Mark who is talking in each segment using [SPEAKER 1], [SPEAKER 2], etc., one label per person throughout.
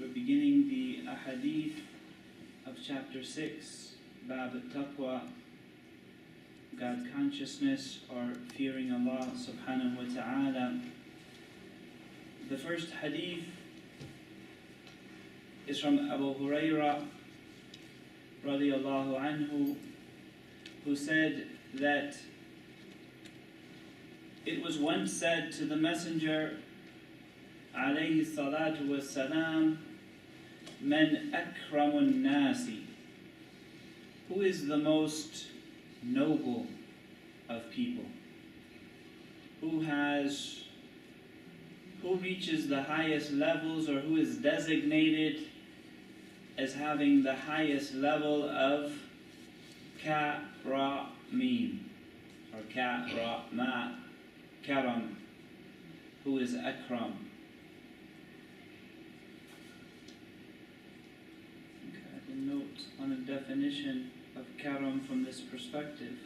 [SPEAKER 1] We're beginning the ahadith of chapter 6, Bab al-Taqwa, God consciousness or fearing Allah subhanahu wa ta'ala. The first hadith is from Abu Hurairah radiyallahu anhu, who said that it was once said to the Messenger alayhi salatu wassalam, Man akramun nasi, who is the most noble of people, who reaches the highest levels, or who is designated as having the highest level of karamim, or karama, karam, who is akram. A note on a definition of karam from this perspective.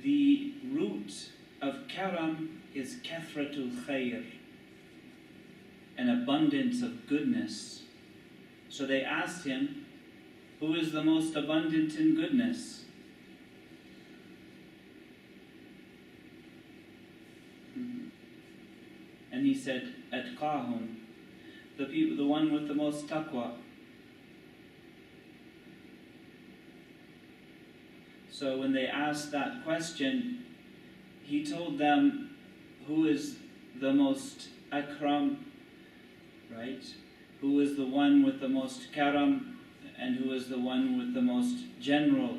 [SPEAKER 1] The root of karam is kathratul khair, an abundance of goodness. So they asked him, who is the most abundant in goodness? And he said, atqahum, the one with the most taqwa. So when they asked that question, he told them who is the most akram, right? Who is the one with the most karam, and who is the one with the most general,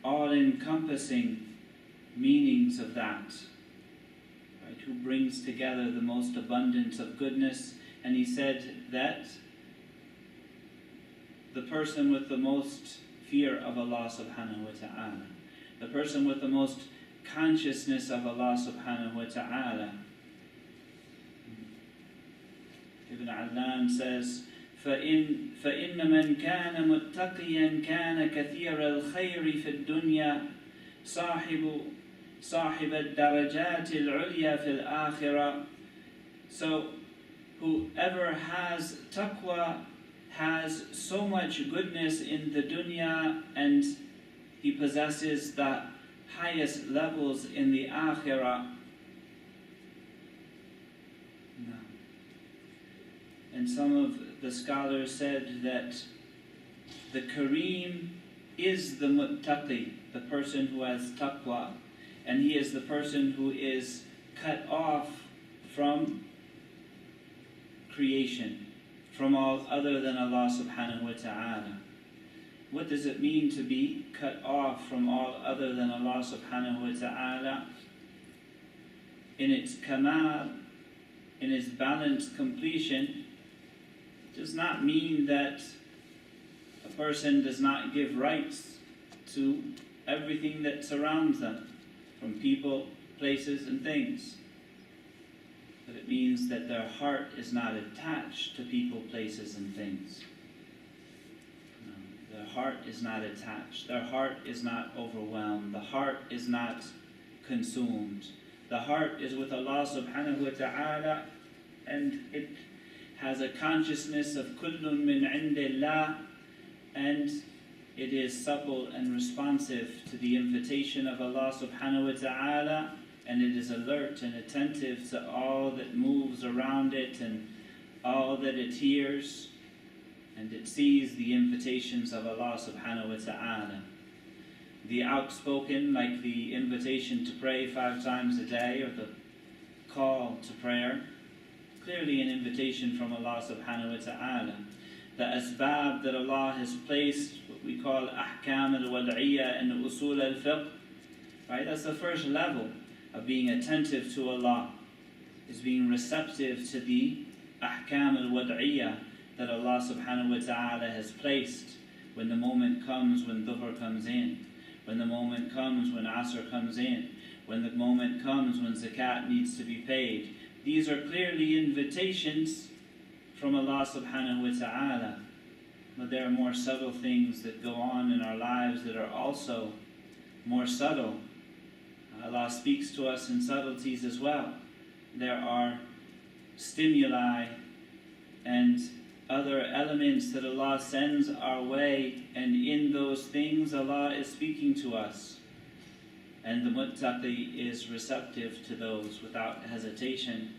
[SPEAKER 1] all-encompassing meanings of that. Right? Who brings together the most abundance of goodness. And he said that the person with the most fear of Allah subhanahu wa ta'ala, the person with the most consciousness of Allah subhanahu wa ta'ala. Ibn Adlan says, فإن من كان متقيا كان كثير الخير في الدنيا صاحب الدرجات العليا في الآخرة. So whoever has taqwa has so much goodness in the dunya, and he possesses the highest levels in the akhirah. No. And some of the scholars said that the Kareem is the muttaqi, the person who has taqwa, and he is the person who is cut off from creation, from all other than Allah subhanahu wa ta'ala. What does it mean to be cut off from all other than Allah subhanahu wa ta'ala? In its kamal, in its balanced completion, does not mean that a person does not give rights to everything that surrounds them, from people, places, and things. But it means that their heart is not attached to people, places, and things. No, their heart is not attached. Their heart is not overwhelmed. The heart is not consumed. The heart is with Allah subhanahu wa ta'ala, and it has a consciousness of kullun min indillah, and it is supple and responsive to the invitation of Allah subhanahu wa ta'ala, and it is alert and attentive to all that moves around it and all that it hears, and it sees the invitations of Allah subhanahu wa ta'ala. The outspoken, like the invitation to pray 5 times a day, or the call to prayer, clearly an invitation from Allah subhanahu wa ta'ala. The asbab that Allah has placed, what we call ahkam al-wad'iyya and usul al-fiqh, right? That's the first level of being attentive to Allah, is being receptive to the ahkam al-wad'iyya that Allah subhanahu wa ta'ala has placed. When the moment comes when dhuhr comes in, when the moment comes when asr comes in, when the moment comes when zakat needs to be paid. These are clearly invitations from Allah subhanahu wa ta'ala. But there are more subtle things that go on in our lives that are also more subtle, Allah speaks to us in subtleties as well. There are stimuli and other elements that Allah sends our way, and in those things Allah is speaking to us. And the muttaqi is receptive to those without hesitation.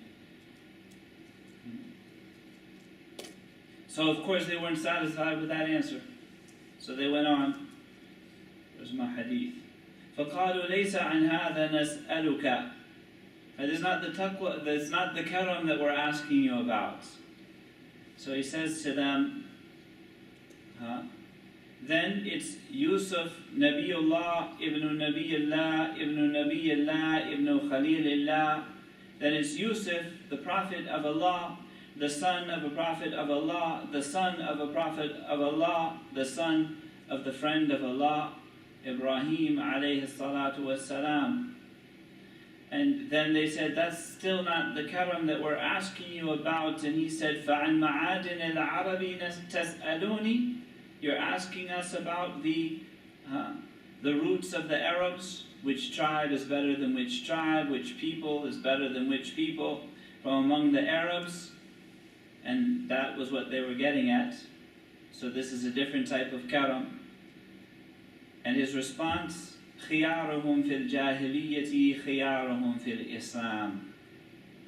[SPEAKER 1] So of course they weren't satisfied with that answer. So they went on. There's my hadith. فَقَالُوا لَيْسَ عَنْ هَذَا نَسْأَلُكَ. That is not the taqwa, that's not the karam that we're asking you about. So he says to them, then it's Yusuf, Nabiullah, Ibn Nabiyullah, Ibn Nabiyullah, Ibn Khalilullah. Then it's Yusuf, the Prophet of Allah, the son of a Prophet of Allah, the son of a Prophet of Allah, the son of the friend of Allah, Ibrahim alayhi salatu wassalam. And then they said, that's still not the karam that we're asking you about. And he said, فَعَنْ مَعَادِنِ الْعَرَبِ تَسْأَلُونِ. You're asking us about the roots of the Arabs, which tribe is better than which tribe, which people is better than which people from among the Arabs. And that was what they were getting at. So this is a different type of karam. And his response, خِيَارُهُمْ فِي الْجَاهِلِيَّةِ خِيَارُهُمْ فِي الْإِسْلَامِ.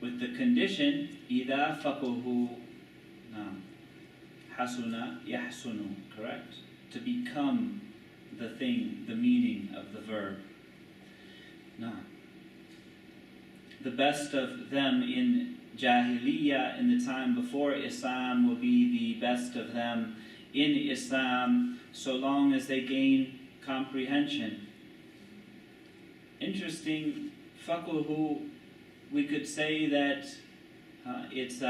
[SPEAKER 1] With the condition, إِذَا فَقُهُ حَسُنَ يَحْسُنُ. Correct? To become the thing, the meaning of the verb. No. The best of them in Jahiliyyah, in the time before Islam, will be the best of them in Islam, so long as they gain comprehension. Interesting, faqhu, we could say that it's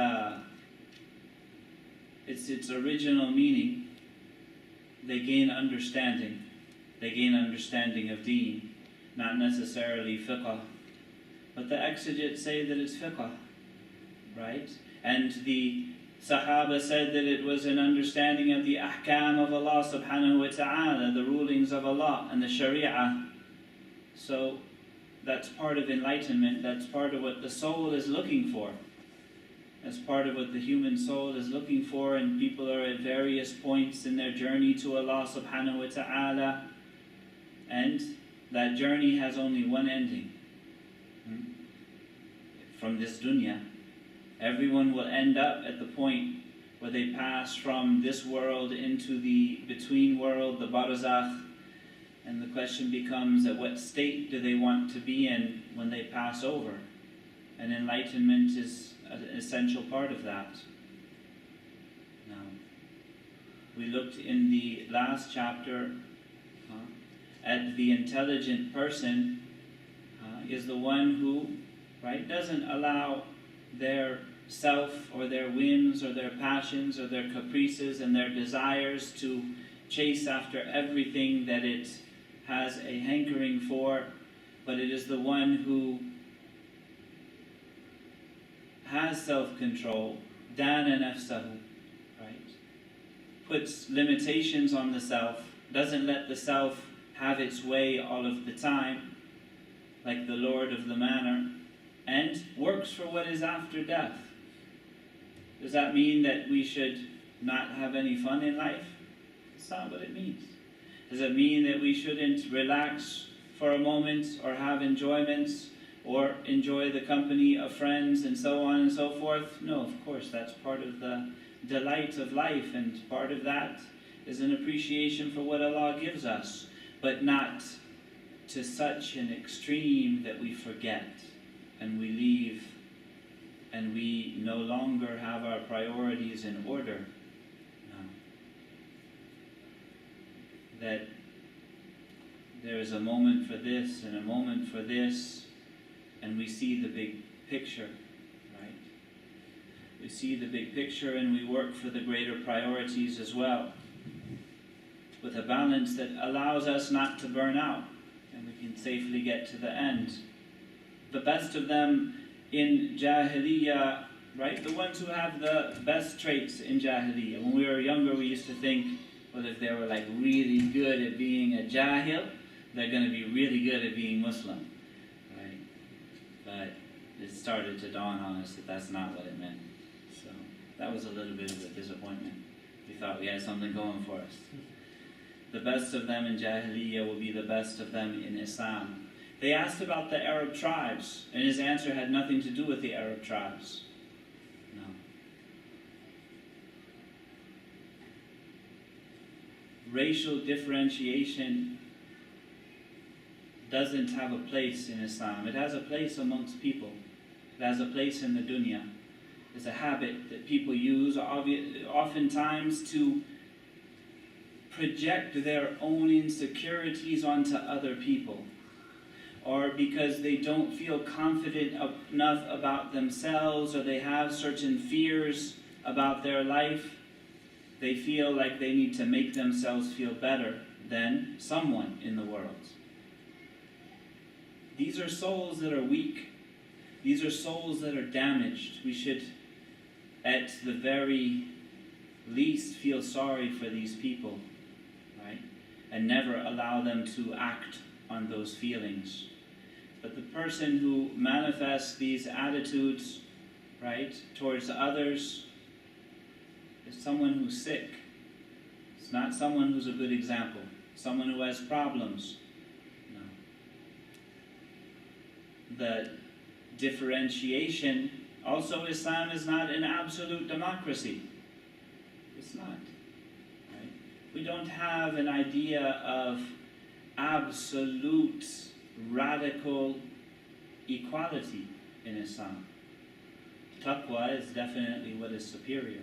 [SPEAKER 1] its original meaning. They gain understanding. They gain understanding of deen, not necessarily fiqh. But the exegetes say that it's fiqh, right? And the Sahaba said that it was an understanding of the ahkam of Allah subhanahu wa ta'ala, the rulings of Allah and the sharia. So that's part of enlightenment. That's part of what the soul is looking for. That's part of what the human soul is looking for, and people are at various points in their journey to Allah subhanahu wa ta'ala, and that journey has only one ending. From this dunya, everyone will end up at the point where they pass from this world into the between world, the barzakh, and the question becomes, at what state do they want to be in when they pass over? And enlightenment is an essential part of that. Now, we looked in the last chapter at the intelligent person is the one who, right, doesn't allow their self or their whims or their passions or their caprices and their desires to chase after everything that it has a hankering for, but it is the one who has self-control, dana nafsahu, right? Puts limitations on the self, doesn't let the self have its way all of the time, like the Lord of the Manor, and works for what is after death. Does that mean that we should not have any fun in life? That's not what it means. Does it mean that we shouldn't relax for a moment or have enjoyments or enjoy the company of friends and so on and so forth? No, of course, that's part of the delight of life, and part of that is an appreciation for what Allah gives us, but not to such an extreme that we forget and we leave and we no longer have our priorities in order. No. That there is a moment for this and a moment for this, and we see the big picture, right? We see the big picture and we work for the greater priorities as well, with a balance that allows us not to burn out, and we can safely get to the end. The best of them in Jahiliyyah, right? The ones who have the best traits in Jahiliyyah. When we were younger, we used to think, well, if they were like really good at being a Jahil, they're going to be really good at being Muslim. but it started to dawn on us that that's not what it meant. So that was a little bit of a disappointment. We thought we had something going for us. The best of them in Jahiliyyah will be the best of them in Islam. They asked about the Arab tribes, and his answer had nothing to do with the Arab tribes. No. Racial differentiation doesn't have a place in Islam. It has a place amongst people. It has a place in the dunya. It's a habit that people use oftentimes to project their own insecurities onto other people, or because they don't feel confident enough about themselves, or they have certain fears about their life. They feel like they need to make themselves feel better than someone in the world. These are souls that are weak. These are souls that are damaged. We should, at the very least, feel sorry for these people, right? And never allow them to act on those feelings. But the person who manifests these attitudes, right, towards others is someone who's sick. It's not someone who's a good example. Someone who has problems. No. The differentiation, also Islam is not an absolute democracy. It's not. Right? We don't have an idea of absolute radical equality in Islam. Taqwa is definitely what is superior.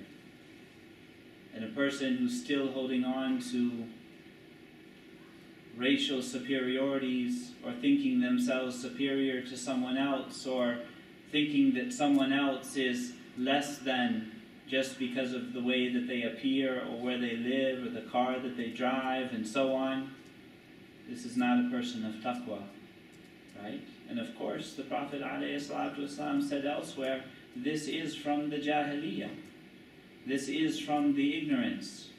[SPEAKER 1] And a person who's still holding on to racial superiorities, or thinking themselves superior to someone else, or thinking that someone else is less than just because of the way that they appear, or where they live, or the car that they drive, and so on, this is not a person of taqwa, right? And of course, the Prophet ﷺ said elsewhere, this is from the Jahiliyyah. This is from the ignorance.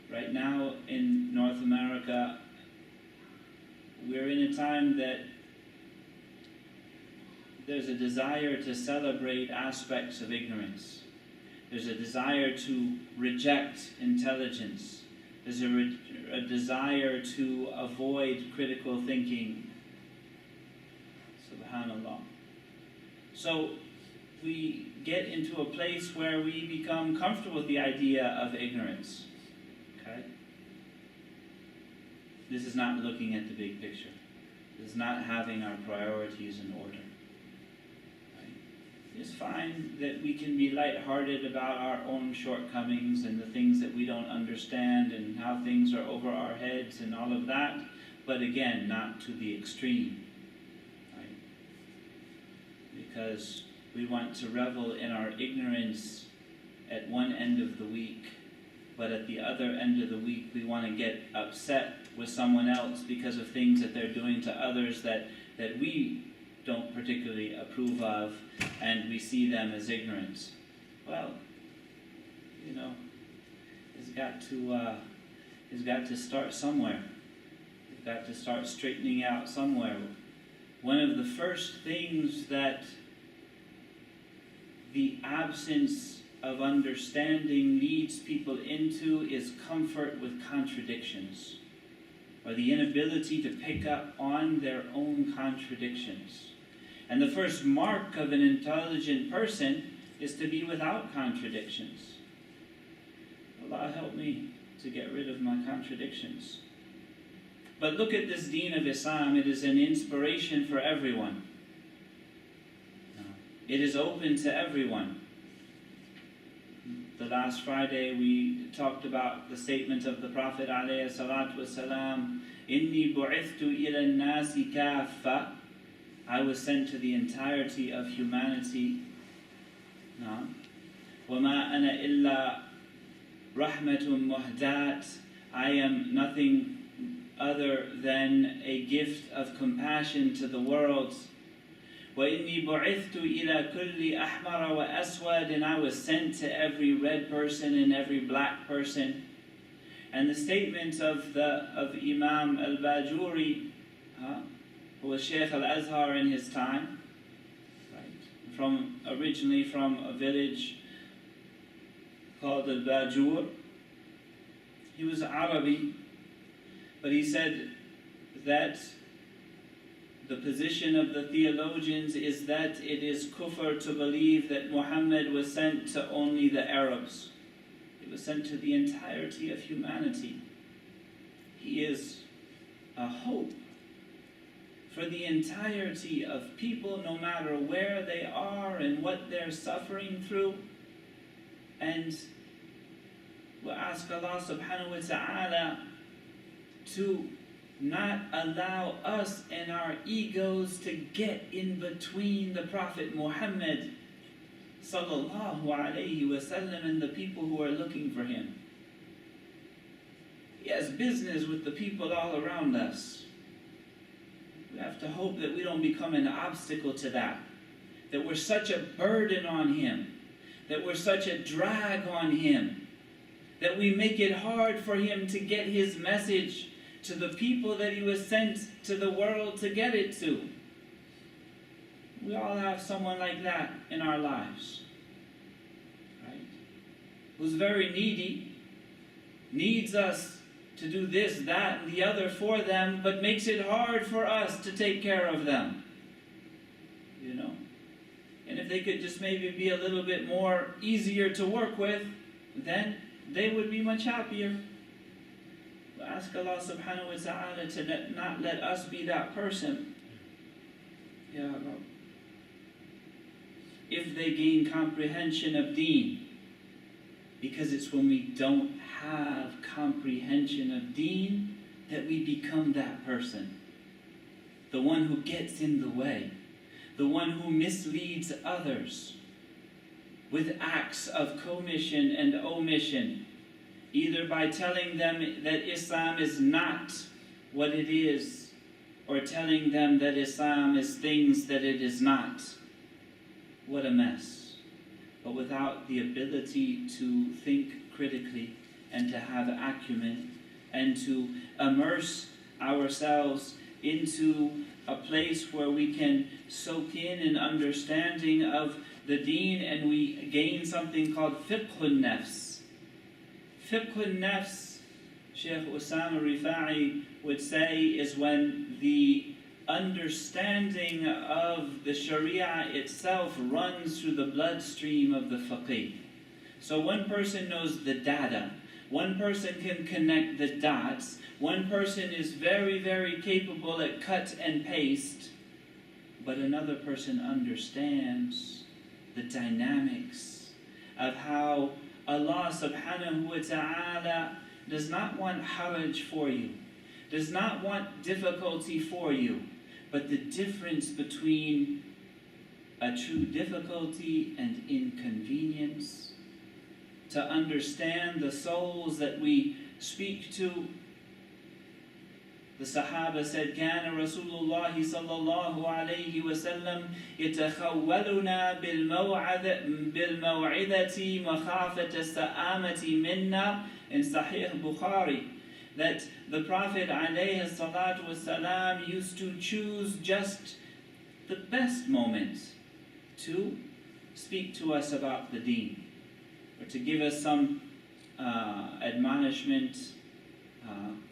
[SPEAKER 1] Right now in North America, we're in a time that there's a desire to celebrate aspects of ignorance. There's a desire to reject intelligence. There's a desire to avoid critical thinking. Subhanallah. So we get into a place where we become comfortable with the idea of ignorance. Okay? This is not looking at the big picture. This is not having our priorities in order. Right? It's fine that we can be lighthearted about our own shortcomings and the things that we don't understand and how things are over our heads and all of that, but again, not to the extreme. Right? Because we want to revel in our ignorance at one end of the week, but at the other end of the week we want to get upset with someone else because of things that they're doing to others that we don't particularly approve of, and we see them as ignorant. Well, you know, it's got to start somewhere. It's got to start straightening out somewhere. One of the first things that the absence of understanding leads people into is comfort with contradictions, or the inability to pick up on their own contradictions. And the first mark of an intelligent person is to be without contradictions. Allah help me to get rid of my contradictions. But look at this deen of Islam. It is an inspiration for everyone. It is open to everyone. The last Friday we talked about the statement of the Prophet ﷺ, Inni bu'ithtu ila an-nasi kaffa. I was sent to the entirety of humanity. No. وَمَا أَنَا إِلَّا رَحْمَةٌ مُهْدَاةٌ. I am nothing other than a gift of compassion to the world. وَإِنِّي بُعِثْتُ إِلَى كُلِّ أَحْمَرَ وَأَسْوَدٍ. And I was sent to every red person and every black person. And the statement of Imam al-Bajuri, who was Shaykh al-Azhar in his time, right? Originally from a village called al-Bajur. He was Arabi, but he said that the position of the theologians is that it is kufr to believe that Muhammad was sent to only the Arabs. He was sent to the entirety of humanity. He is a hope for the entirety of people, no matter where they are and what they're suffering through. And we ask Allah subhanahu wa ta'ala to not allow us and our egos to get in between the Prophet Muhammad sallallahu alayhi wasallam and the people who are looking for him. He has business with the people all around us. We have to hope that we don't become an obstacle to that we're such a burden on him, that we're such a drag on him, that we make it hard for him to get his message to the people that he was sent to the world to get it to. We all have someone like that in our lives, right? Who's very needy, needs us to do this, that, and the other for them, but makes it hard for us to take care of them, you know? And if they could just maybe be a little bit more easier to work with, then they would be much happier. We ask Allah subhanahu wa ta'ala to not let us be that person. Ya Rabb. If they gain comprehension of deen, because it's when we don't have comprehension of deen that we become that person. The one who gets in the way. The one who misleads others with acts of commission and omission, either by telling them that Islam is not what it is, or telling them that Islam is things that it is not. What a mess. But without the ability to think critically and to have acumen and to immerse ourselves into a place where we can soak in an understanding of the deen, and we gain something called fiqhun nafs. Fiqhun nafs, Shaykh Usama Rifa'i would say, is when the understanding of the Sharia itself runs through the bloodstream of the faqih. So one person knows the data, one person can connect the dots, one person is very, very capable at cut and paste, but another person understands the dynamics of how Allah subhanahu wa ta'ala does not want haraj for you, does not want difficulty for you, but the difference between a true difficulty and inconvenience, to understand the souls that we speak to. The Sahaba said, كان رسول الله صلى الله عليه وسلم يتخولنا بالموعظة مخافة السآمة منا, in Sahih Bukhari, that the Prophet alayhi salatu wasalam used to choose just the best moments to speak to us about the deen, or to give us some admonishment,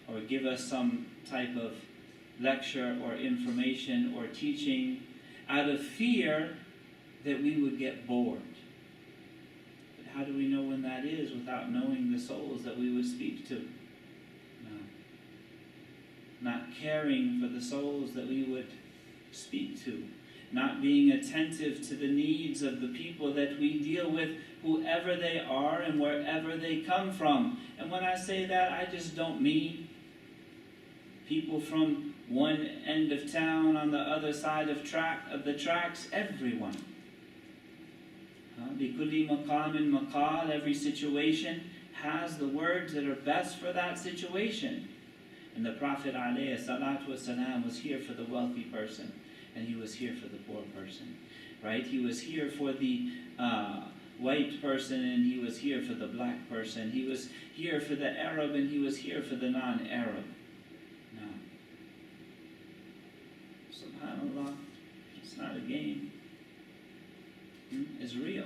[SPEAKER 1] or give us some type of lecture or information or teaching, out of fear that we would get bored. But how do we know when that is without knowing the souls that we would speak to? No. Not caring for the souls that we would speak to. Not being attentive to the needs of the people that we deal with, whoever they are and wherever they come from. And when I say that, I just don't mean people from one end of town on the other side of the tracks, everyone. بِكُلِّ مَقَامٍ مَقَالٍ, every situation has the words that are best for that situation. And the Prophet ﷺ was here for the wealthy person, and he was here for the poor person, right? He was here for the white person, and he was here for the black person. He was here for the Arab, and he was here for the non-Arab. No. Subhanallah, it's not a game. It's real.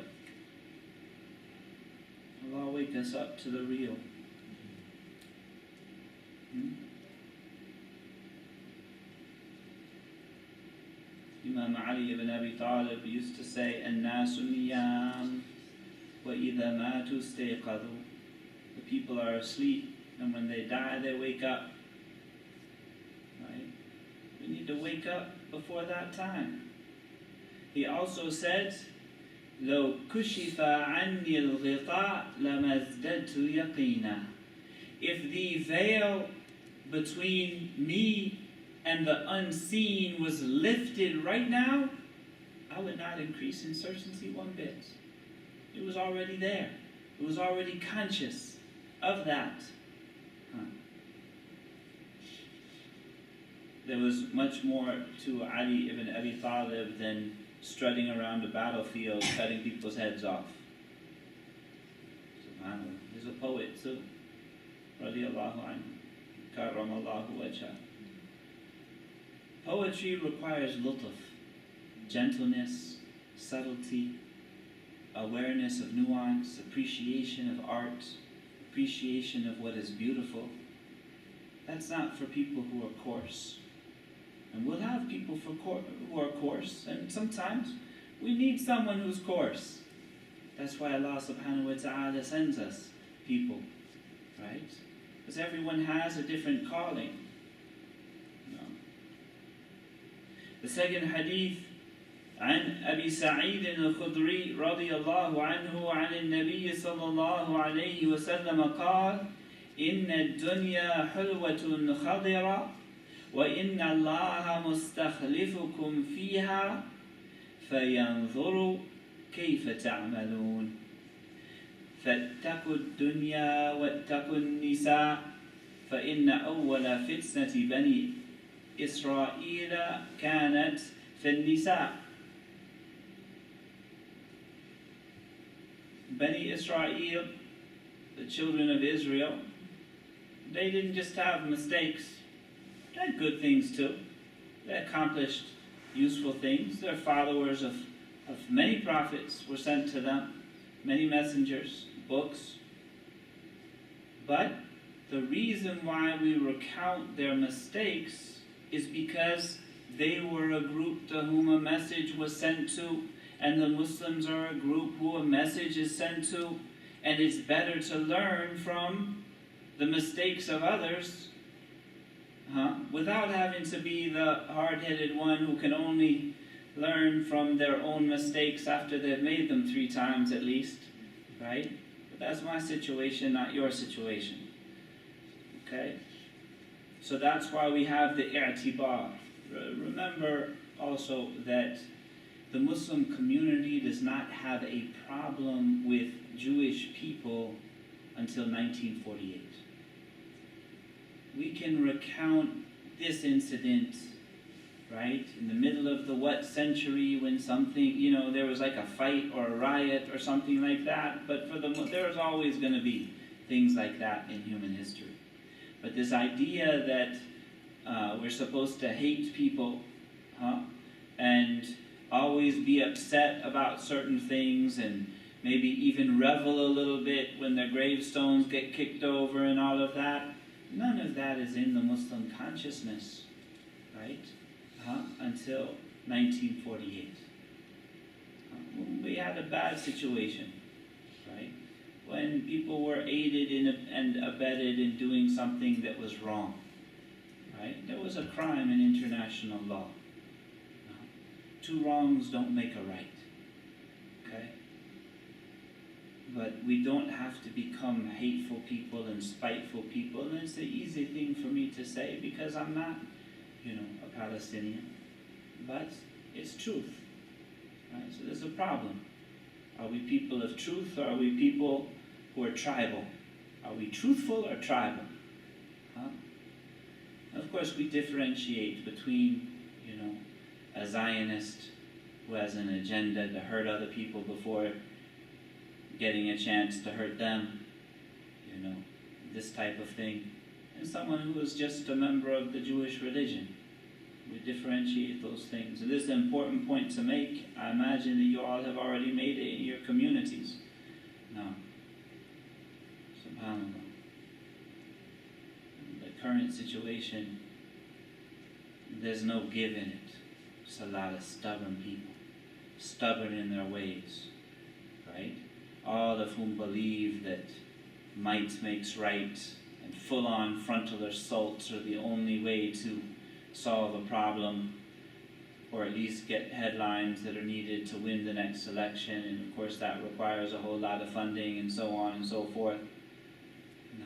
[SPEAKER 1] Allah wake us up to the real. Imam Ali ibn Abi Talib used to say, "An-nasu niyam, wa idha matu stayqadhu." The people are asleep, and when they die, they wake up. Right? We need to wake up before that time. He also said, لو كشف عني الغطاء لما ازددت يقينا. If the veil between me and the unseen was lifted right now, I would not increase in certainty one bit. It was already there. It was already conscious of that. There was much more to Ali ibn Abi Talib than strutting around the battlefield, cutting people's heads off. SubhanAllah. He's a poet too. Radiallahu anhu. Karramallahu wajhah. Poetry requires lutf, gentleness, subtlety, awareness of nuance, appreciation of art, appreciation of what is beautiful. That's not for people who are coarse. And we'll have people who are coarse, and sometimes we need someone who's coarse. That's why Allah subhanahu wa ta'ala sends us people, right? Because everyone has a different calling. The second hadith, عن أبي سعيد الخدري رضي الله عنه عن النبي صلى الله عليه وسلم قال إن الدنيا حلوة خضرة وإن الله مستخلفكم فيها فينظر كيف تعملون فاتقوا الدنيا واتقوا النساء فإن أول فتنة بني إسرائيل كانت في النساء. Bani Israel, the children of Israel, they didn't just have mistakes, they had good things too. They accomplished useful things. They're followers of many prophets were sent to them, many messengers, books. But the reason why we recount their mistakes is because they were a group to whom a message was sent to, and the Muslims are a group who a message is sent to, and it's better to learn from the mistakes of others without having to be the hard-headed one who can only learn from their own mistakes after they've made them 3 times at least, right? But that's my situation, not your situation, okay? So that's why we have the i'tibar. Remember also that the Muslim community does not have a problem with Jewish people until 1948. We can recount this incident, right, in the middle of the what century when something, there was like a fight or a riot or something like that, but there's always going to be things like that in human history. But this idea that we're supposed to hate people and always be upset about certain things and maybe even revel a little bit when their gravestones get kicked over and all of that, none of that is in the Muslim consciousness, right? Until 1948. We had a bad situation, right? When people were aided and abetted in doing something that was wrong, right? There was a crime in international law. 2 wrongs don't make a right, okay? But we don't have to become hateful people and spiteful people, and it's an easy thing for me to say because I'm not, a Palestinian, but it's truth, right? So there's a problem. Are we people of truth, or are we people who are tribal? Are we truthful or tribal? Of course, we differentiate between, a Zionist who has an agenda to hurt other people before getting a chance to hurt them, this type of thing, and someone who is just a member of the Jewish religion. We differentiate those things. And this is an important point to make. I imagine that you all have already made it in your communities. No. SubhanAllah. The current situation, there's no give in it. It's a lot of stubborn people. Stubborn in their ways. Right? All of whom believe that might makes right and full-on frontal assaults are the only way to solve a problem, or at least get headlines that are needed to win the next election, and of course that requires a whole lot of funding and so on and so forth. No.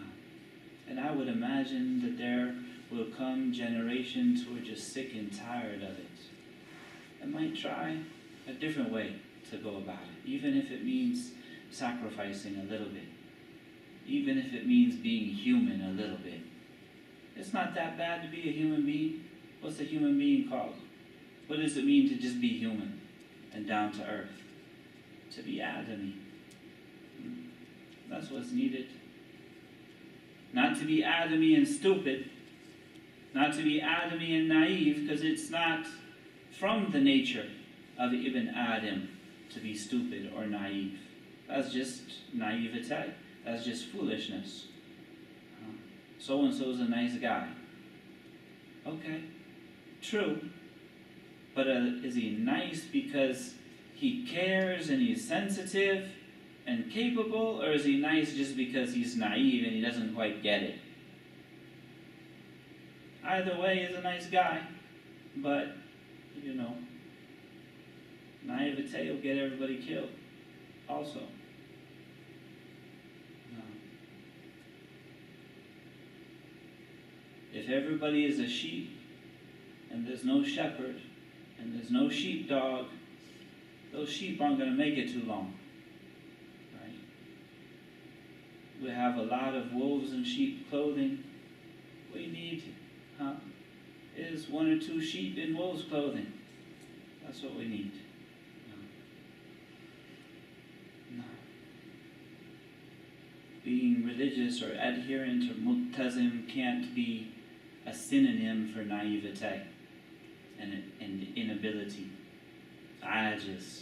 [SPEAKER 1] And I would imagine that there will come generations who are just sick and tired of it and might try a different way to go about it, even if it means sacrificing a little bit, even if it means being human a little bit. It's not that bad to be a human being. What's a human being called? What does it mean to just be human and down to earth? To be Adami. That's what's needed. Not to be Adami and stupid. Not to be Adami and naive, because it's not from the nature of Ibn Adam to be stupid or naive. That's just naivete. That's just foolishness. So-and-so's a nice guy. Okay, true. But is he nice because he cares and he's sensitive and capable, or is he nice just because he's naive and he doesn't quite get it? Either way, he's a nice guy, but, you know, naivete will get everybody killed also. If everybody is a sheep, and there's no shepherd, and there's no sheepdog, those sheep aren't going to make it too long. Right? We have a lot of wolves in sheep clothing. We need is 1 or 2 sheep in wolves clothing. That's what we need. No. Being religious or adherent or multazim can't be a synonym for naivete and inability. Ajiz.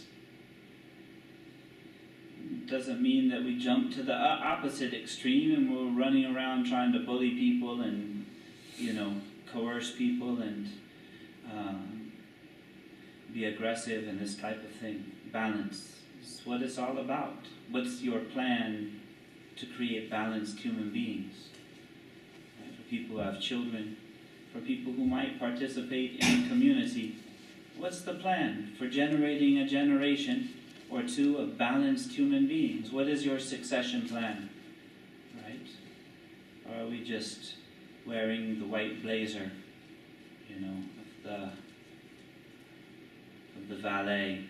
[SPEAKER 1] Doesn't mean that we jump to the opposite extreme and we're running around trying to bully people and, you know, coerce people and be aggressive and this type of thing. Balance is what it's all about. What's your plan to create balanced human beings? Right? For people who have children, for people who might participate in a community, what's the plan for generating a generation or two of balanced human beings? What is your succession plan? Right? Or are we just wearing the white blazer, you know, of the valet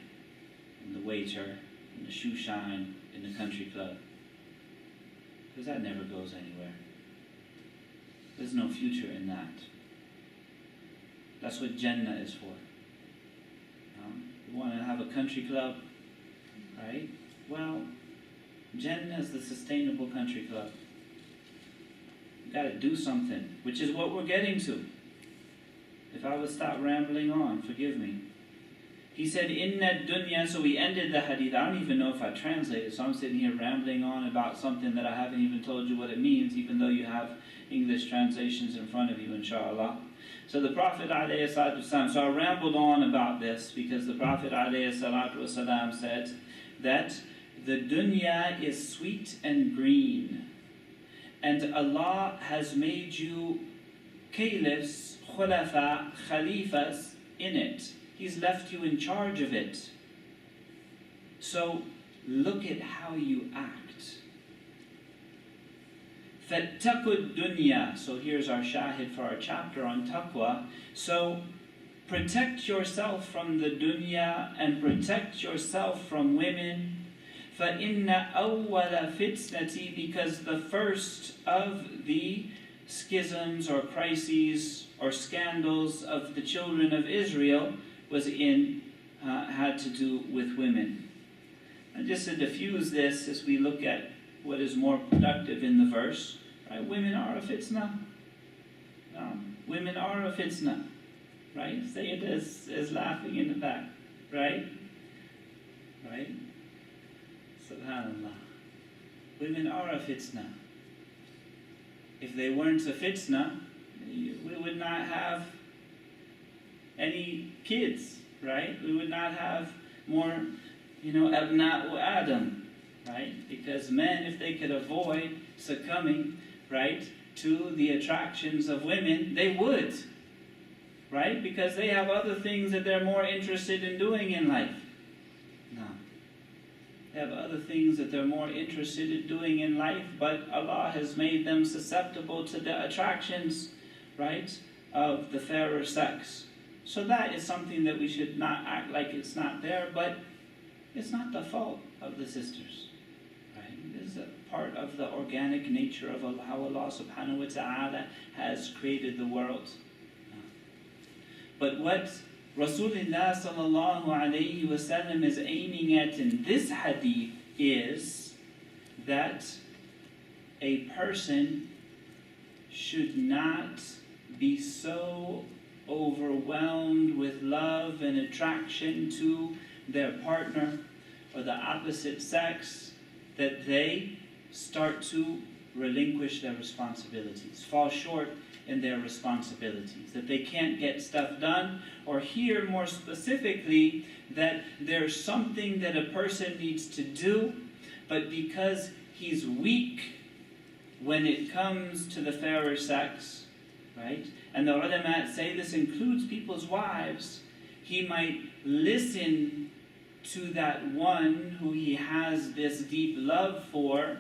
[SPEAKER 1] and the waiter and the shoe shine in the country club? Because that never goes anywhere. There's no future in that. That's what Jannah is for. You want to have a country club, right? Well, Jannah is the sustainable country club. You've got to do something, which is what we're getting to. If I would stop rambling on, forgive me. He said, Inna dunya, so we ended the hadith. I don't even know if I translated, so I'm sitting here rambling on about something that I haven't even told you what it means, even though you have English translations in front of you, inshallah. So the Prophet ﷺ, so I rambled on about this because the Prophet ﷺ said that the dunya is sweet and green, and Allah has made you caliphs, khulafa, khalifas in it. He's left you in charge of it. So look at how you act. فَاتَّقُوا الدُّنْيَا. So here's our shahid for our chapter on taqwa. So protect yourself from the dunya and protect yourself from women. فَإِنَّ أَوَّلَ فِتْنَةِ, because the first of the schisms or crises or scandals of the children of Israel was had to do with women. And just to diffuse this as we look at what is more productive in the verse, right? Women are a fitna. Women are a fitna. right? Sayyid is laughing in the back, right? Right? Subhanallah. Women are a fitna. If they weren't a fitna, we would not have any kids, right? We would not have more, abna'u Adam, right? Because men, if they could avoid succumbing, right, to the attractions of women, they would, right? Because they have other things that they're more interested in doing in life. No. They have other things that they're more interested in doing in life, but Allah has made them susceptible to the attractions, right, of the fairer sex. So that is something that we should not act like it's not there, but it's not the fault of the sisters, right? It is a part of the organic nature of how Allah subhanahu wa ta'ala has created the world. But what Rasulullah sallallahu alayhi wa sallam is aiming at in this hadith is that a person should not be so overwhelmed with love and attraction to their partner or the opposite sex that they start to relinquish their responsibilities, fall short in their responsibilities, that they can't get stuff done, or here more specifically that there's something that a person needs to do, but because he's weak when it comes to the fairer sex, right? And the ulama say this includes people's wives. He might listen to that one who he has this deep love for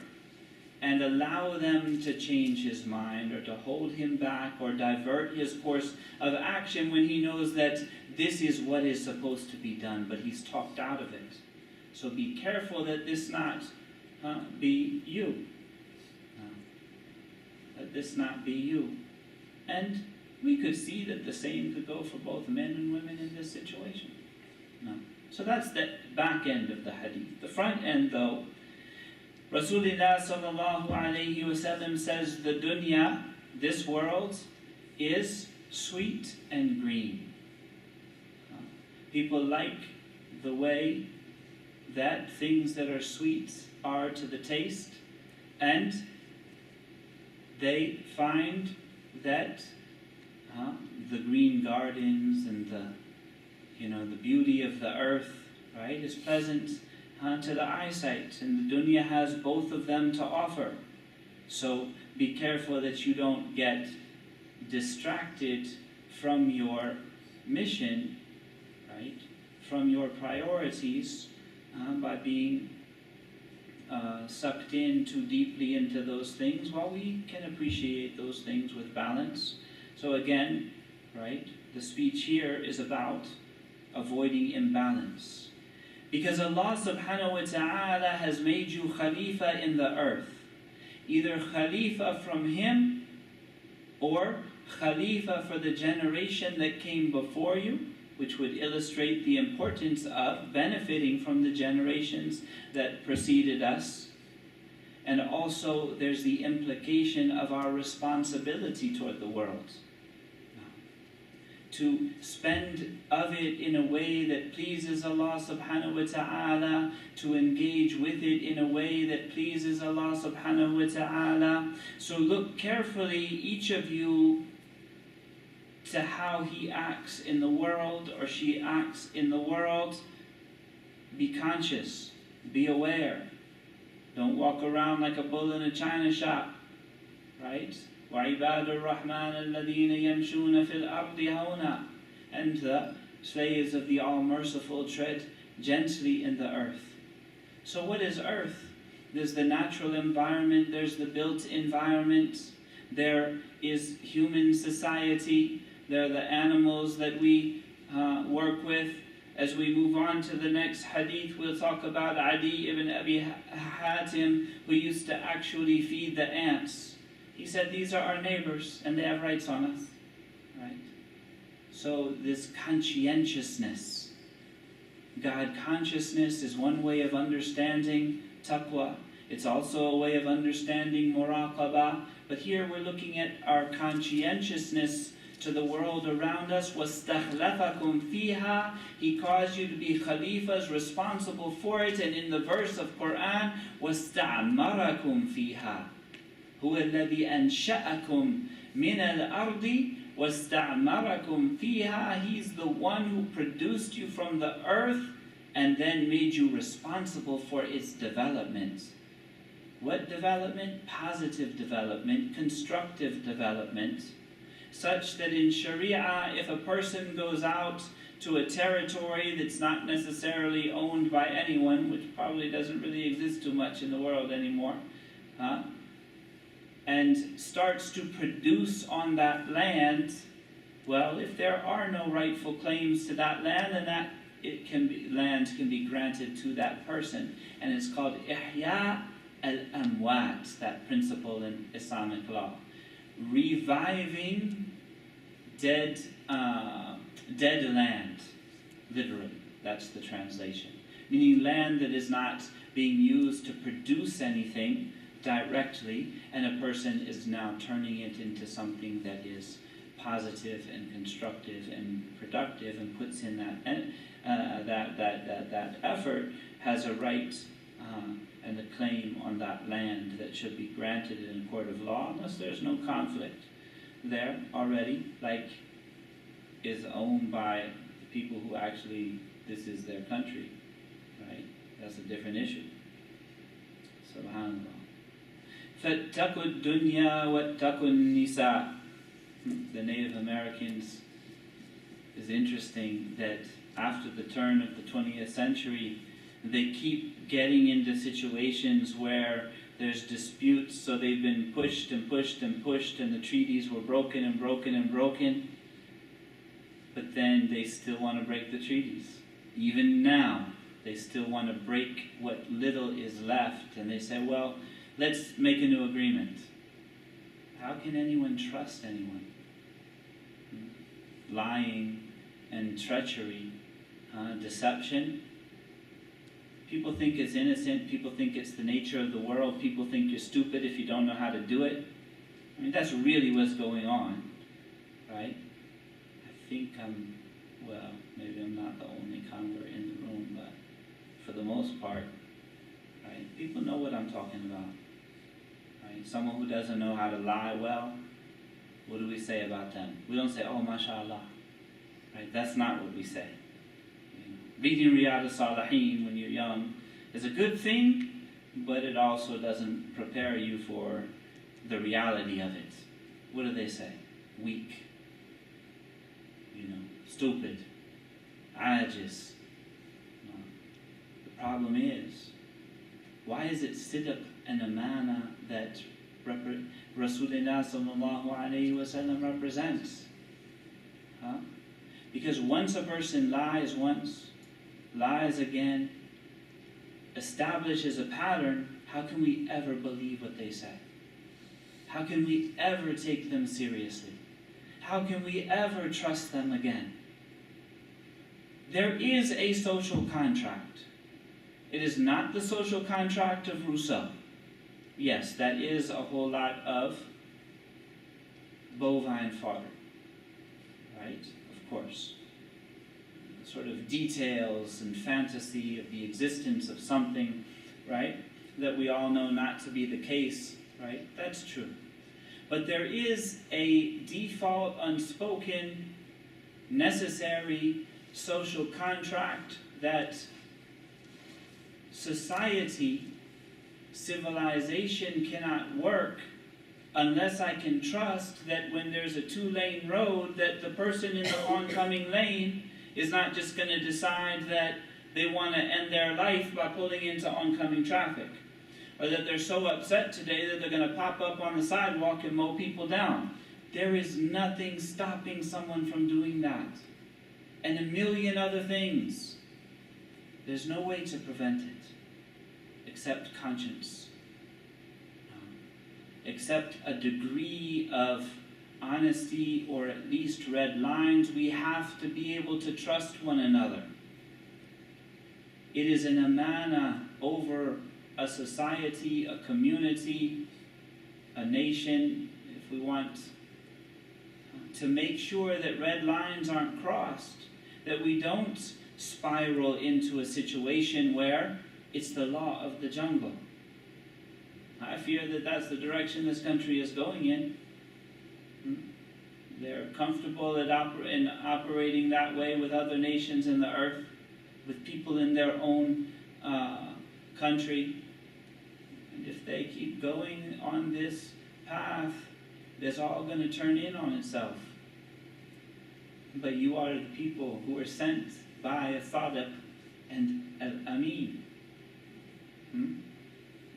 [SPEAKER 1] and allow them to change his mind or to hold him back or divert his course of action when he knows that this is what is supposed to be done, but he's talked out of it. So be careful that this not be you. Let this not be you. And we could see that the same could go for both men and women in this situation. No. So that's the back end of the hadith. The front end, though, Rasulullah sallallahu alayhi wa sallam says the dunya, this world, is sweet and green. People like the way that things that are sweet are to the taste, and they find that the green gardens and the beauty of the earth, right, is pleasant to the eyesight, and the dunya has both of them to offer. So be careful that you don't get distracted from your mission, right, from your priorities, by being sucked in too deeply into those things, while we can appreciate those things with balance. So again, right, the speech here is about avoiding imbalance. Because Allah subhanahu wa ta'ala has made you Khalifa in the earth. Either Khalifa from Him or Khalifa for the generation that came before you, which would illustrate the importance of benefiting from the generations that preceded us. And also there's the implication of our responsibility toward the world. To spend of it in a way that pleases Allah subhanahu wa ta'ala, to engage with it in a way that pleases Allah subhanahu wa ta'ala. So look carefully, each of you, to how he acts in the world or she acts in the world. Be conscious, be aware. Don't walk around like a bull in a china shop, right? وَعِبَادُ الرَّحْمَنِ الَّذِينَ يَمْشُونَ فِي الْأَرْضِ هَوْنًا. And the slaves of the All-Merciful tread gently in the earth. So what is earth? There's the natural environment, there's the built environment, there is human society, there are the animals that we work with. As we move on to the next hadith, we'll talk about Adi ibn Abi Hatim, who used to actually feed the ants. He said, these are our neighbors, and they have rights on us, right? So this conscientiousness, God consciousness is one way of understanding taqwa. It's also a way of understanding muraqabah. But here we're looking at our conscientiousness to the world around us. وَاسْتَخْلَفَكُمْ فِيهَا. He caused you to be khalifas, responsible for it. And in the verse of Quran, وَاسْتَعْمَرَكُمْ فِيهَا. هُوَ الَّذِي أَنْشَأَكُمْ مِنَ الْأَرْضِ وَاسْتَعْمَرَكُمْ فِيهَا. He's the one who produced you from the earth and then made you responsible for its development. What development? Positive development, constructive development, such that in Sharia, if a person goes out to a territory that's not necessarily owned by anyone, which probably doesn't really exist too much in the world anymore, and starts to produce on that land, well, if there are no rightful claims to that land, then land can be granted to that person. And it's called Ihya al-Amwat, that principle in Islamic law. Reviving dead land, literally. That's the translation. Meaning land that is not being used to produce anything directly, and a person is now turning it into something that is positive and constructive and productive, and puts in that effort, has a right and a claim on that land that should be granted in a court of law, unless there's no conflict there already, like is owned by the people who actually, this is their country, right? That's a different issue. Subhanallah. فَاتَّقُوا الدُّنْيَا وَاتَّقُوا النِّسَاء. The Native Americans, is interesting that after the turn of the 20th century, they keep getting into situations where there's disputes, so they've been pushed and pushed and pushed, and the treaties were broken and broken and broken, but then they still want to break the treaties. Even now, they still want to break what little is left, and they say, well, let's make a new agreement. How can anyone trust anyone? Lying and treachery, deception. People think it's innocent. People think it's the nature of the world. People think you're stupid if you don't know how to do it. I mean, that's really what's going on, right? I think maybe I'm not the only convert in the room, but for the most part, right? People know what I'm talking about. Right? Someone who doesn't know how to lie well, what do we say about them? We don't say, oh, mashallah. Right? That's not what we say. Reading Riyad al-Salihin when you're young is a good thing, but it also doesn't prepare you for the reality of it. What do they say? Weak. Stupid. Ajiz. The problem is, why is it sidq and amana that Rasulullah sallallahu alayhi wa sallam represents? Because once a person lies once, lies again, establishes a pattern, how can we ever believe what they say? How can we ever take them seriously? How can we ever trust them again? There is a social contract. It is not the social contract of Rousseau. Yes, that is a whole lot of bovine fodder, right? Of course. Sort of details and fantasy of the existence of something, right? That we all know not to be the case, right? That's true. But there is a default, unspoken, necessary social contract that society, civilization cannot work unless I can trust that when there's a two-lane road, that the person in the oncoming lane is not just going to decide that they want to end their life by pulling into oncoming traffic. Or that they're so upset today that they're going to pop up on the sidewalk and mow people down. There is nothing stopping someone from doing that. And a million other things. There's no way to prevent it. Except conscience. Except a degree of honesty, or at least red lines. We have to be able to trust one another. It is an amana over a society, a community, a nation, if we want. to make sure that red lines aren't crossed, that we don't spiral into a situation where it's the law of the jungle. I fear that that's the direction this country is going in. They're comfortable in operating that way with other nations in the earth, with people in their own country. And if they keep going on this path, it's all going to turn in on itself. But you are the people who are sent by a Sadiq and al-Amin.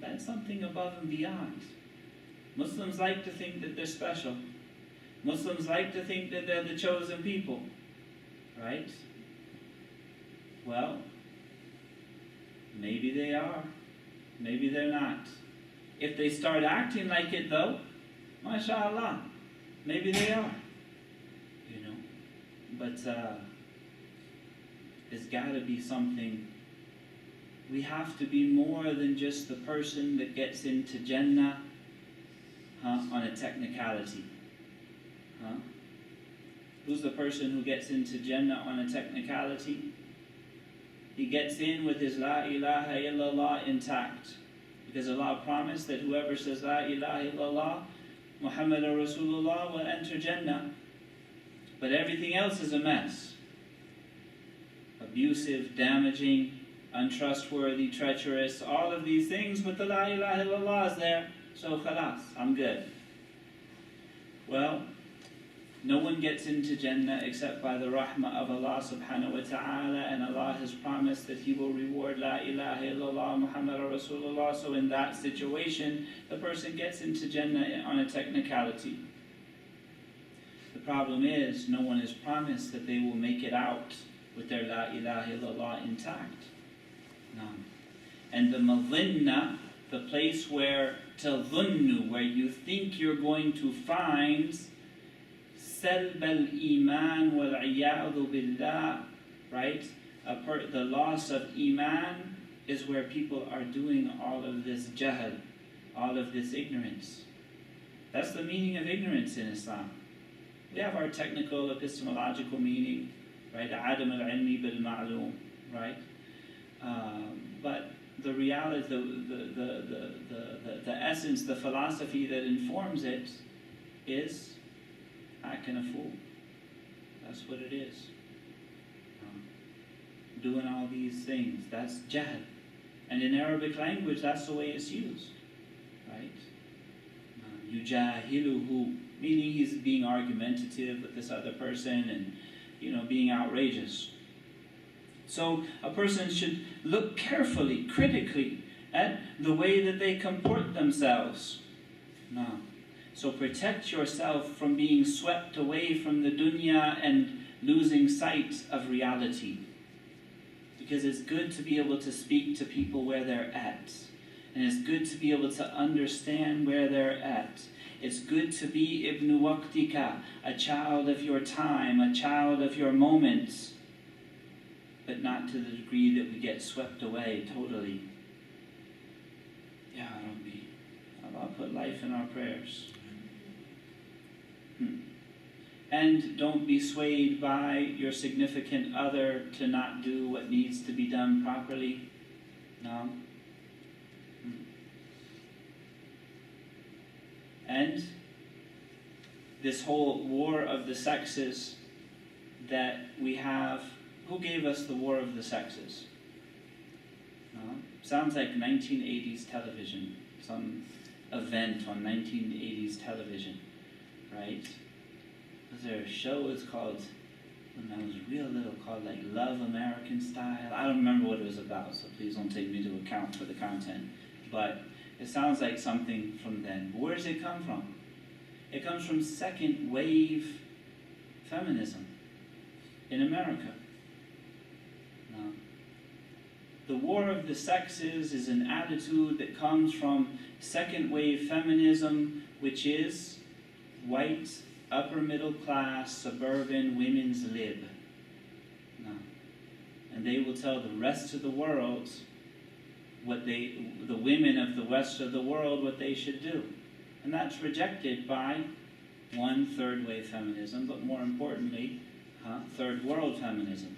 [SPEAKER 1] That's something above and beyond. Muslims like to think that they're special. Muslims like to think that they're the chosen people. Right? Well, maybe they are. Maybe they're not. If they start acting like it though, mashallah, maybe they are. You know? But there's got to be something. We have to be more than just the person that gets into Jannah on a technicality. Who's the person who gets into Jannah on a technicality? He gets in with his La ilaha illallah intact. Because Allah promised that whoever says La ilaha illallah, Muhammadur Rasulullah, will enter Jannah. But everything else is a mess. Abusive, damaging, untrustworthy, treacherous, all of these things, but the La ilaha illallah is there. So khalas, I'm good. Well, no one gets into Jannah except by the rahmah of Allah subhanahu wa ta'ala, and Allah has promised that He will reward La ilaha illallah Muhammad Rasulullah. So in that situation, the person gets into Jannah on a technicality. The problem is, no one is promised that they will make it out with their La ilaha illallah intact. No. And the madhinna, the place where tadhunnu, where you think you're going to find salb al-iman wal-iyadu billah, right? The loss of iman is where people are doing all of this jahl, all of this ignorance. That's the meaning of ignorance in Islam. We have our technical epistemological meaning, right? Adam al-ilmi bil-ma'lum, right? But the reality, the essence, the philosophy that informs it is acting a fool. That's what it is. Doing all these things, that's jahl. And in Arabic language, that's the way it's used, right? Yujahiluhu, meaning he's being argumentative with this other person and, being outrageous. So a person should look carefully, critically, at the way that they comport themselves. No. So protect yourself from being swept away from the dunya and losing sight of reality. Because it's good to be able to speak to people where they're at. And it's good to be able to understand where they're at. It's good to be ibn waqtika, a child of your time, a child of your moments. But not to the degree that we get swept away totally. Ya Rabbi, Allah put life in our prayers. And don't be swayed by your significant other to not do what needs to be done properly. No. And this whole war of the sexes that we have, who gave us the war of the sexes? No? Sounds like 1980s television, some event on 1980s television, right? Was there a show? It's called, when I was real little, called like Love American Style. I don't remember what it was about, so please don't take me to account for the content. But it sounds like something from then. But where does it come from? It comes from second wave feminism in America. No. The war of the sexes is an attitude that comes from second wave feminism, which is white, upper middle class, suburban women's lib. No. And they will tell the rest of the world the women of the rest of the world, what they should do. And that's rejected by One, third wave feminism, but more importantly, third world feminism.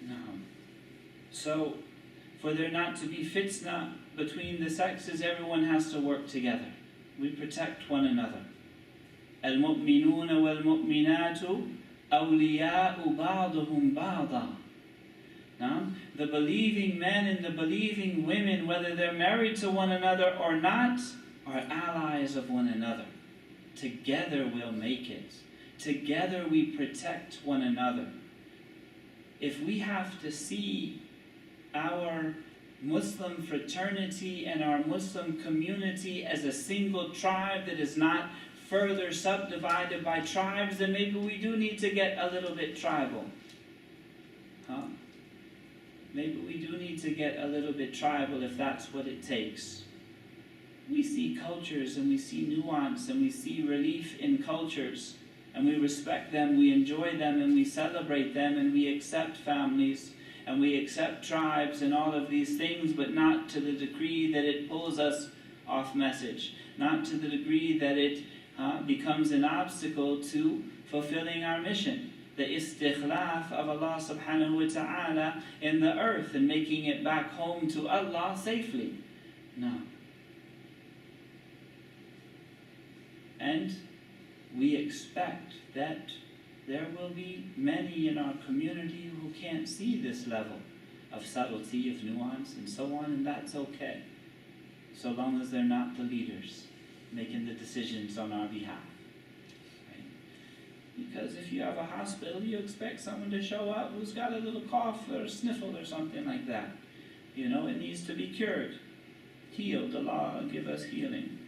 [SPEAKER 1] No. So, for there not to be fitna between the sexes, everyone has to work together. We protect one another. المؤمنون والمؤمنات أولياء بعضهم بعضا. Now, the believing men and the believing women, whether they're married to one another or not, are allies of one another. Together we'll make it. Together we protect one another. If we have to see our Muslim fraternity and our Muslim community as a single tribe that is not further subdivided by tribes, then maybe we do need to get a little bit tribal. Maybe we do need to get a little bit tribal if that's what it takes. We see cultures and we see nuance and we see relief in cultures, and we respect them, we enjoy them, and we celebrate them, and we accept families and we accept tribes and all of these things, but not to the degree that it pulls us off message, not to the degree that it becomes an obstacle to fulfilling our mission, the istikhlaf of Allah subhanahu wa ta'ala in the earth and making it back home to Allah safely. No. And we expect that there will be many in our community who can't see this level of subtlety, of nuance, and so on, and that's okay, so long as they're not the leaders making the decisions on our behalf. Right? Because if you have a hospital, you expect someone to show up who's got a little cough or a sniffle or something like that. You know, it needs to be cured, healed. Allah give us healing.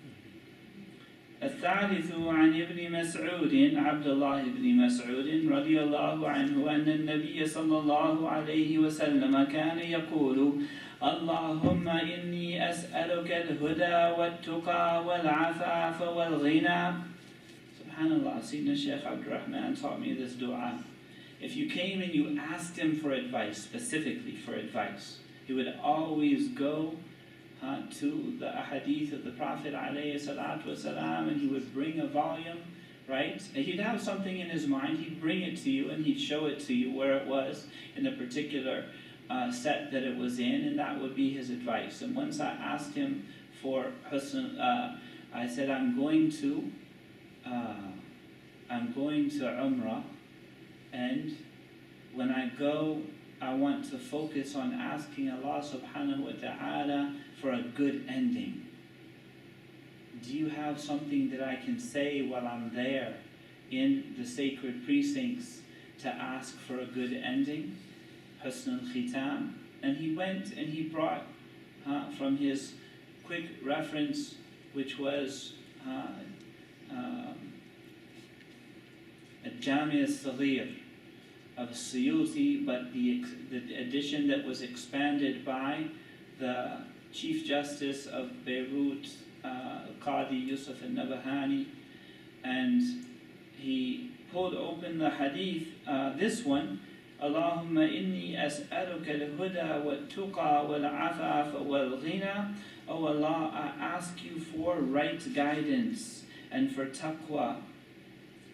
[SPEAKER 1] الثالث عن ابن مسعود عبد الله بن مسعود رضي الله عنه أن النبي صلى الله عليه وسلم كان يقول اللهم إني أسألك الهدى والتقى والعفاف والغنى. Subhanallah, Sayyidina Shaykh Abdul Rahman taught me this dua. If you came and you asked him for advice, specifically for advice, he would always go to the ahadith of the Prophet ﷺ, and he would bring a volume, right? And he'd have something in his mind, he'd bring it to you, and he'd show it to you where it was in the particular set that it was in, and that would be his advice. And once I asked him for husn, I said, I'm going to Umrah, and when I go, I want to focus on asking Allah subhanahu wa ta'ala for a good ending. Do you have something that I can say while I'm there in the sacred precincts to ask for a good ending? Husn al-Khitam. And he went and he brought from his quick reference, which was al-Jami al-Saghir of Suyuti, but the edition that was expanded by the Chief Justice of Beirut, Qadi Yusuf al-Nabahani, and he pulled open the hadith, this one, Allahumma inni as'aluka al-huda wal-tuqa wal-afafa wal-ghina. Oh Allah, I ask you for right guidance, and for taqwa,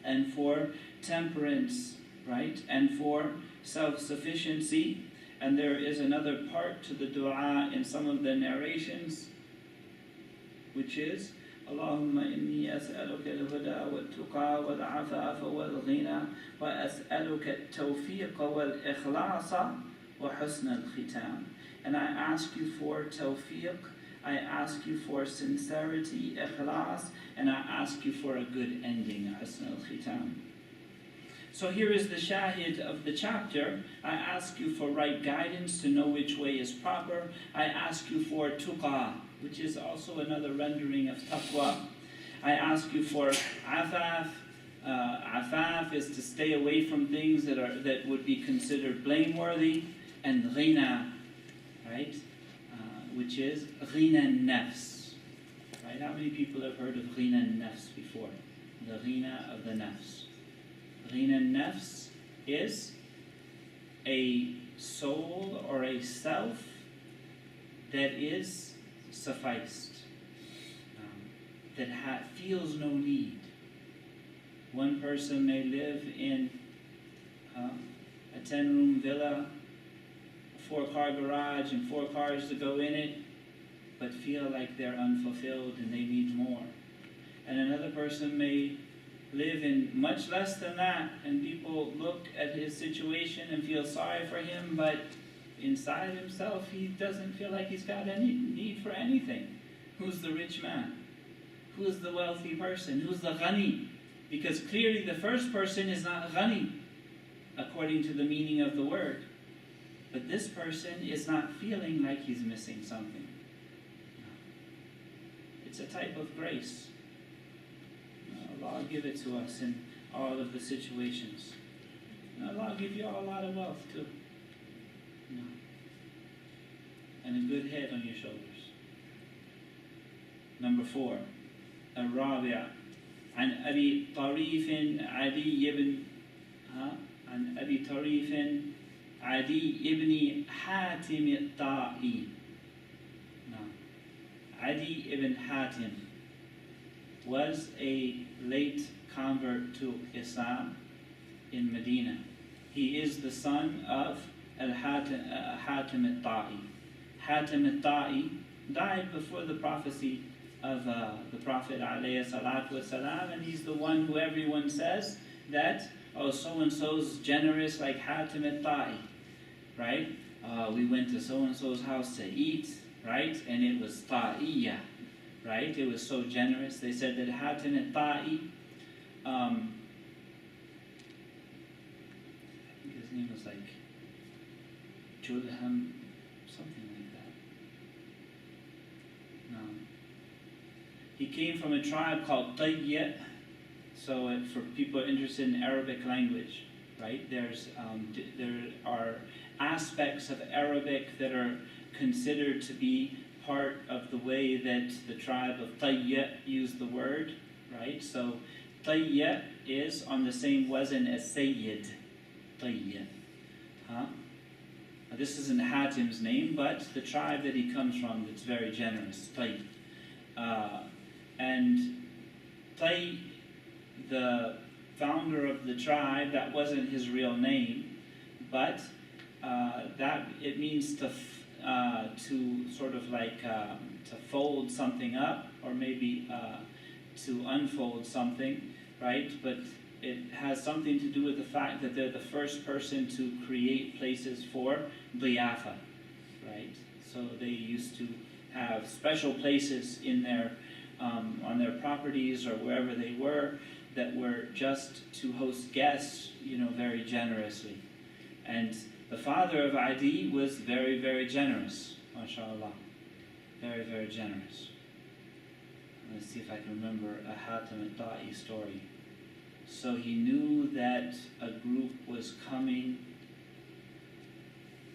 [SPEAKER 1] and for temperance, right, and for self-sufficiency. And there is another part to the dua in some of the narrations, which is Allahumma inni as'aluka al-huda wal-tuqa wal-afafa wal-ghina wa as'aluka al-tawfiq wal-ikhlasa wa husn al-khitam. And I ask you for tawfiq, I ask you for sincerity, ikhlas, and I ask you for a good ending, husn al-khitam. So here is the shahid of the chapter. I ask you for right guidance to know which way is proper. I ask you for tuqa, which is also another rendering of taqwa. I ask you for afaf. Afaf is to stay away from things that would be considered blameworthy. And ghina, right, which is ghina nafs. Right? How many people have heard of ghina nafs before? The ghina of the nafs. Ghina nafs is a soul or a self that is sufficed, that feels no need. One person may live in a 10-room villa, a 4-car garage, and 4 cars to go in it, but feel like they're unfulfilled and they need more. And another person may live in much less than that, and people look at his situation and feel sorry for him, but inside himself he doesn't feel like he's got any need for anything. Who's the rich man? Who's the wealthy person? Who's the ghani? Because clearly the first person is not ghani, according to the meaning of the word. But this person is not feeling like he's missing something. It's a type of grace. Allah give it to us in all of the situations. And Allah give you all a lot of wealth too. And a good head on your shoulders. Number 4. الرابع عن أبي طريف عدي بن عن أبي طريف عدي بن حاتم الطائي. Adi ibn Hatim was a late convert to Islam in Medina. He is the son of Hatim al-Ta'i. Hatim al-Ta'i died before the prophecy of the Prophet ﷺ, and he's the one who everyone says that, oh, so-and-so's generous like Hatim al-Ta'i, right? We went to so-and-so's house to eat, right? And it was ta'iyya, right? It was so generous. They said that Hatim al-Ta'i, I think his name was like Julham, something like that. No. He came from a tribe called Tayya. So for people interested in Arabic language, right? There are aspects of Arabic that are considered to be part of the way that the tribe of Tayya used the word, right? So Tayya is on the same wazn as Sayyid. Tayya. This isn't Hatim's name, but the tribe that he comes from that's very generous, Tay. And Tay, the founder of the tribe, that wasn't his real name, but that it means to sort of like to fold something up, or maybe to unfold something, right? But it has something to do with the fact that they're the first person to create places for diyafa, right? So they used to have special places in their on their properties or wherever they were that were just to host guests, very generously. And the father of Adi was very, very generous, mashallah. Very, very generous. Let's see if I can remember a Hatim al-Ta'i story. So he knew that a group was coming.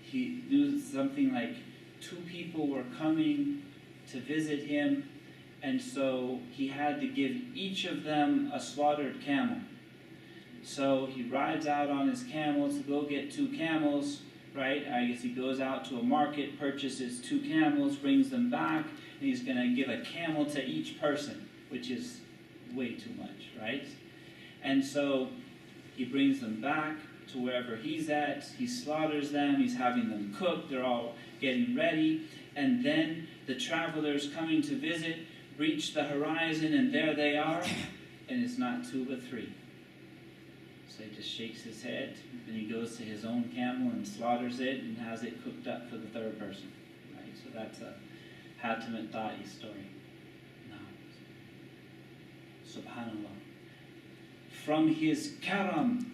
[SPEAKER 1] He knew something like 2 people were coming to visit him, and so he had to give each of them a slaughtered camel. So he rides out on his camel to go get 2 camels, right? I guess he goes out to a market, purchases 2 camels, brings them back, and he's going to give a camel to each person, which is way too much, right? And so he brings them back to wherever he's at, he slaughters them, he's having them cooked, they're all getting ready, and then the travelers coming to visit reach the horizon, and there they are, and it's not 2 but 3. So he just shakes his head, and he goes to his own camel and slaughters it and has it cooked up for the 3rd person. Right? So that's a Hatim al-Ta'i story. No. Subhanallah. From his karam,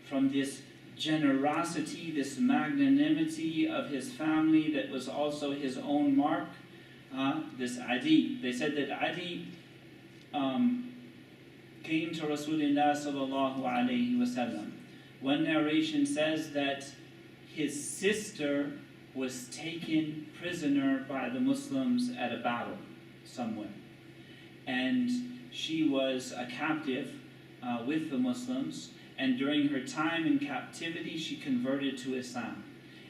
[SPEAKER 1] from this generosity, this magnanimity of his family that was also his own mark, this Adi. They said that Adi came to Rasulullah sallallahu alayhi wasallam. One narration says that his sister was taken prisoner by the Muslims at a battle somewhere. And she was a captive with the Muslims, and during her time in captivity she converted to Islam.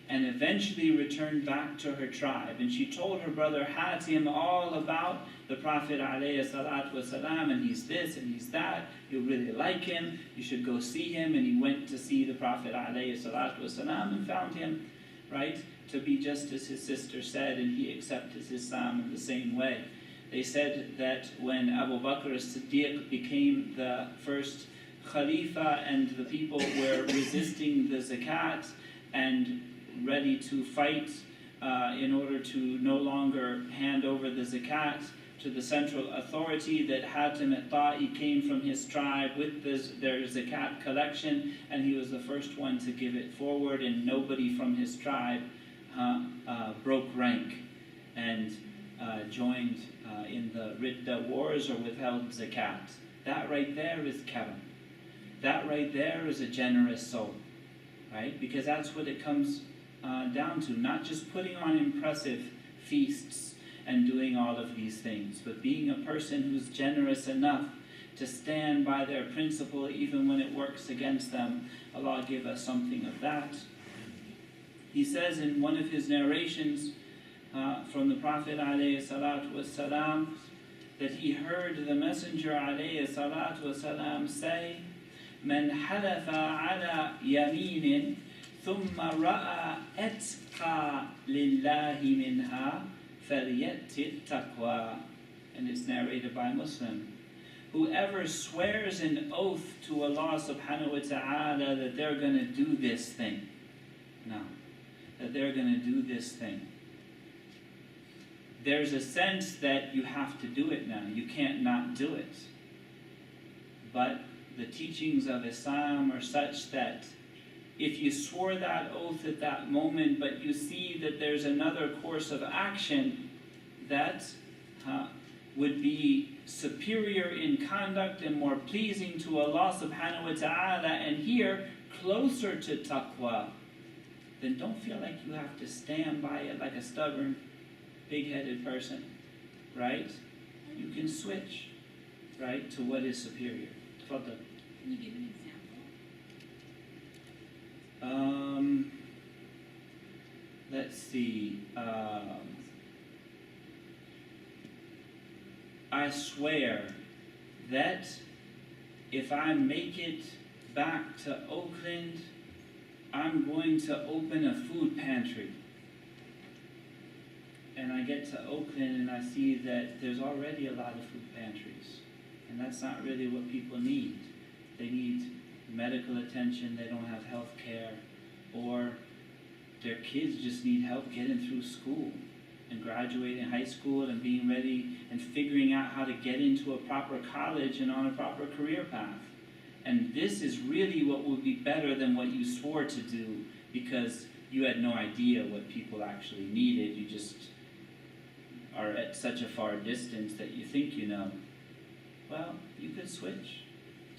[SPEAKER 1] and eventually returned back to her tribe. And she told her brother Hatim all about the Prophet ﷺ, and he's this and he's that. You'll really like him. You should go see him. And he went to see the Prophet ﷺ and found him, right, to be just as his sister said, and he accepted Islam in the same way. They said that when Abu Bakr as-Siddiq became the first Khalifa and the people were resisting the zakat and ready to fight in order to no longer hand over the zakat to the central authority, that Hatim al-Ta'i came from his tribe with their zakat collection, and he was the first one to give it forward, and nobody from his tribe broke rank and joined in the Ridda wars or withheld zakat. That right there is karam. That right there is a generous soul, right? Because that's what it comes down to. Not just putting on impressive feasts and doing all of these things, but being a person who's generous enough to stand by their principle even when it works against them. Allah give us something of that. He says in one of his narrations from the Prophet ﷺ that he heard the Messenger ﷺ say, "Man halafa ala yaminin thumma ra'a atqa lillahi minha falyati taqwa." And it's narrated by Muslim. Whoever swears an oath to Allah subhanahu wa ta'ala that they're going to do this thing. Now, that they're going to do this thing. There's a sense that you have to do it now. You can't not do it. But the teachings of Islam are such that if you swore that oath at that moment, but you see that there's another course of action that would be superior in conduct and more pleasing to Allah subhanahu wa ta'ala, and here closer to taqwa, then don't feel like you have to stand by it like a stubborn, big-headed person, right? You can switch, right, to what is superior. Tafadhal.
[SPEAKER 2] Can you give an example?
[SPEAKER 1] Let's see. I swear that if I make it back to Oakland, I'm going to open a food pantry. And I get to Oakland and I see that there's already a lot of food pantries. And that's not really what people need. They need medical attention, they don't have health care, or their kids just need help getting through school and graduating high school and being ready and figuring out how to get into a proper college and on a proper career path. And this is really what would be better than what you swore to do, because you had no idea what people actually needed. You just are at such a far distance that you think you know. Well, you could switch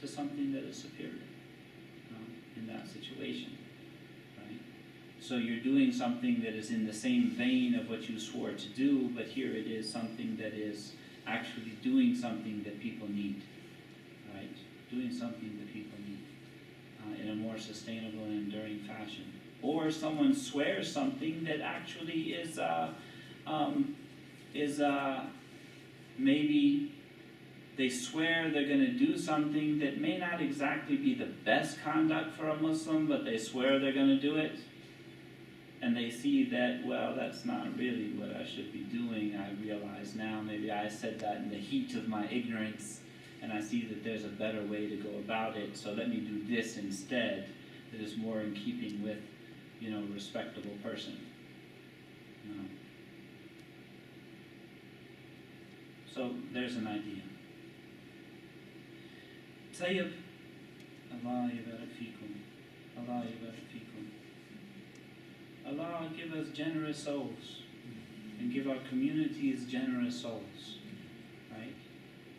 [SPEAKER 1] to something that is superior in that situation, right? So you're doing something that is in the same vein of what you swore to do, but here it is something that is actually doing something that people need, right? Doing something that people need in a more sustainable and enduring fashion. Or someone swears something that actually is maybe they swear they're going to do something that may not exactly be the best conduct for a Muslim, but they swear they're going to do it. And they see that, well, that's not really what I should be doing. I realize now maybe I said that in the heat of my ignorance, and I see that there's a better way to go about it, so let me do this instead that is more in keeping with, you know, a respectable person. No. So there's an idea. Tayyib, Allah yubarak fikum. Allah yubarak fikum. Allah give us generous souls and give our communities generous souls, right?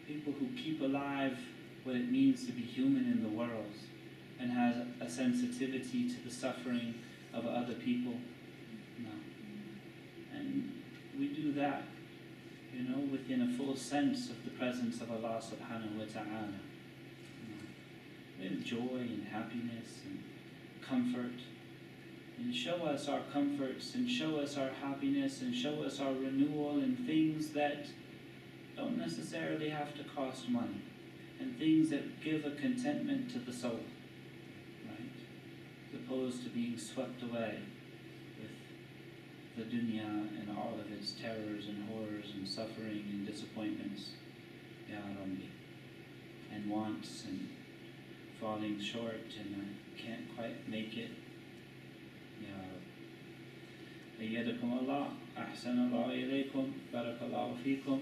[SPEAKER 1] People who keep alive what it means to be human in the world and has a sensitivity to the suffering of other people. No. And we do that, you know, within a full sense of the presence of Allah subhanahu wa ta'ala. With joy and happiness and comfort, and show us our comforts, and show us our happiness, and show us our renewal in things that don't necessarily have to cost money, and things that give a contentment to the soul, right? As opposed to being swept away with the dunya and all of its terrors and horrors and suffering and disappointments, Ya Rabbi, and wants and falling short and I can't quite make it. Ya Rabbi. Ayyadakum Allah, ahsan Allah ilaykum, barakallahu feekum.